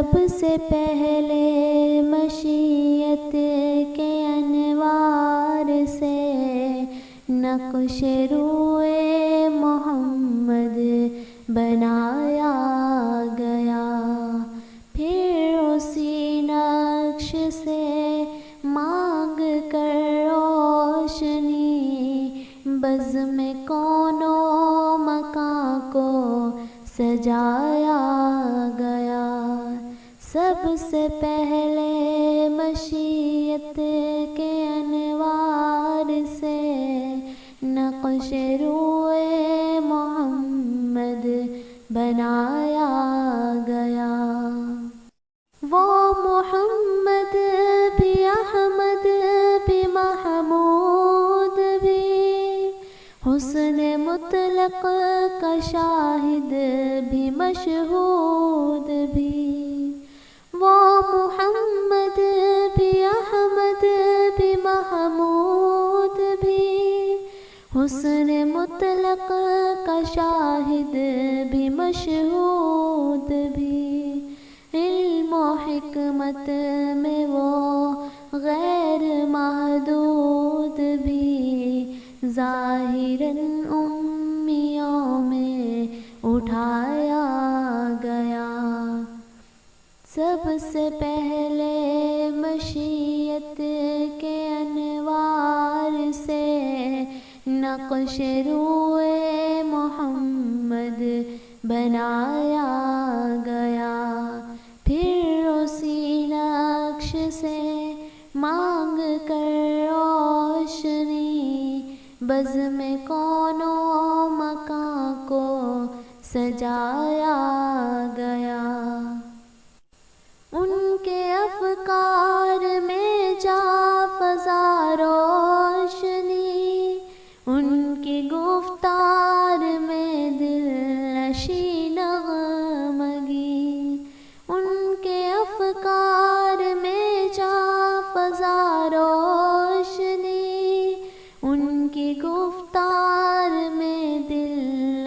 سب سے پہلے مشیت کے انوار سے نقش روئے محمد بنایا گیا، پھر اسی نقش سے مانگ کر روشنی بزم کون و مکان کو سجایا گیا۔ سب سے پہلے مشیت کے انوار سے نقش روئے محمد بنایا گیا۔ وہ محمد بھی احمد بھی محمود بھی، حسن مطلق کا شاہد بھی مشہود بھی۔ وہ محمد بھی احمد بھی محمود بھی، حسن مطلق کا شاہد بھی مشہود بھی۔ علم و حکمت میں وہ غیر محدود بھی، ظاہراً امیوں میں اٹھایا گیا۔ سب سے پہلے مشیت کے انوار سے نقش روئے محمد بنایا گیا، پھر اسی نقش سے مانگ کر روشنی بزم کون و مکان کو سجایا گیا۔ ان کے افکار میں جا فضا روشنی، ان کی گفتار میں دل نشیں نغمگی، ان کے افکار میں جا فضا روشنی، ان کی گفتار میں دل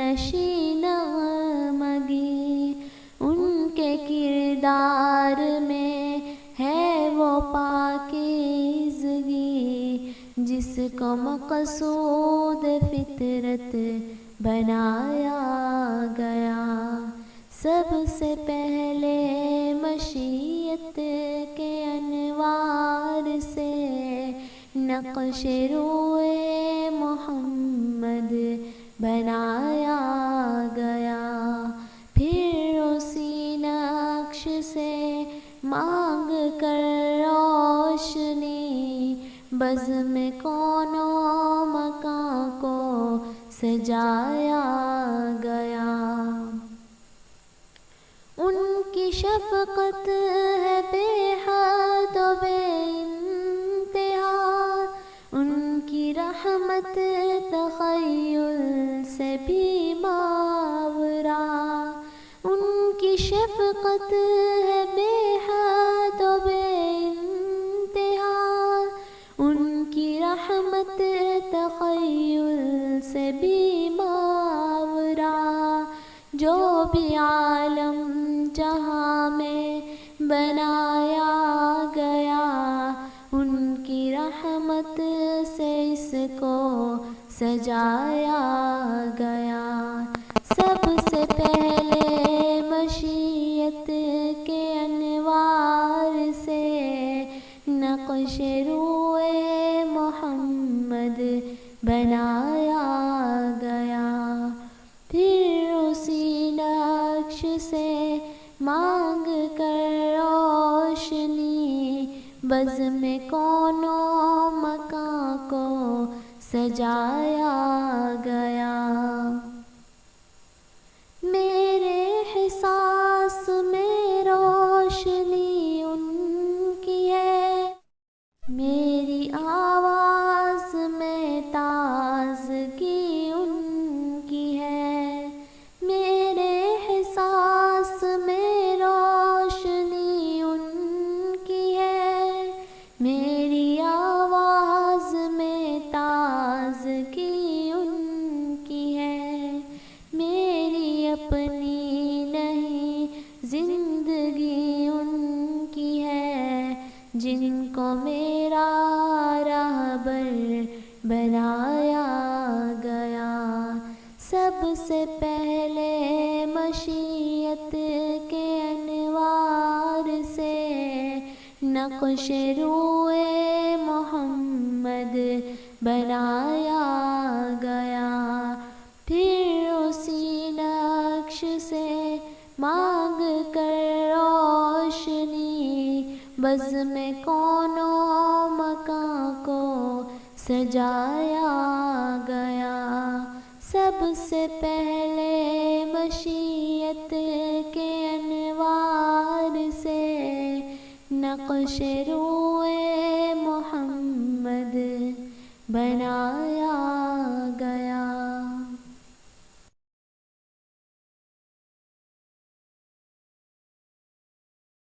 نشیں نغمگی، ان کے کردار میں ہے وہ پاکیزگی جس کو مقصود فطرت بنایا گیا۔ سب سے پہلے مشیت کے انوار سے نقش روئے محمد بنایا گیا، پھر اسی نقش سے مانگ کر روشنی بزم کون و مکان کو سجایا گیا۔ ان کی شفقت ہے بے حد و بے انتہا، ان کی رحمت تخیل سے بھی ماورا، ان کی شفقت ہے بے حد و بے انتہا، ان کی رحمت تخیل سے بھی ماورا۔ جو بھی عالم جہاں میں بنایا گیا، ان کی رحمت سے اس کو سجایا گیا۔ سب سے پہلے مشیت کے انوار سے نقش روئے محمد بنایا گیا، پھر اسی نقش سے مانگ کر روشنی بزم کون و مکان کو سجایا گیا۔ میرے احساس میں روشنی ان کی ہے، میری آواز میں تازگی ان کی ہے، میرے احساس میں روشنی ان کی ہے، میری آواز میں تازگی ان کی ہے۔ بنایا گیا، سب سے پہلے مشیت کے انوار سے نقش روئے محمد بنایا گیا، پھر اسی نقش سے مانگ کر روشنی بزم کون و مکان کو سجایا گیا، سب سے پہلے مشیت کے انوار سے نقش روئے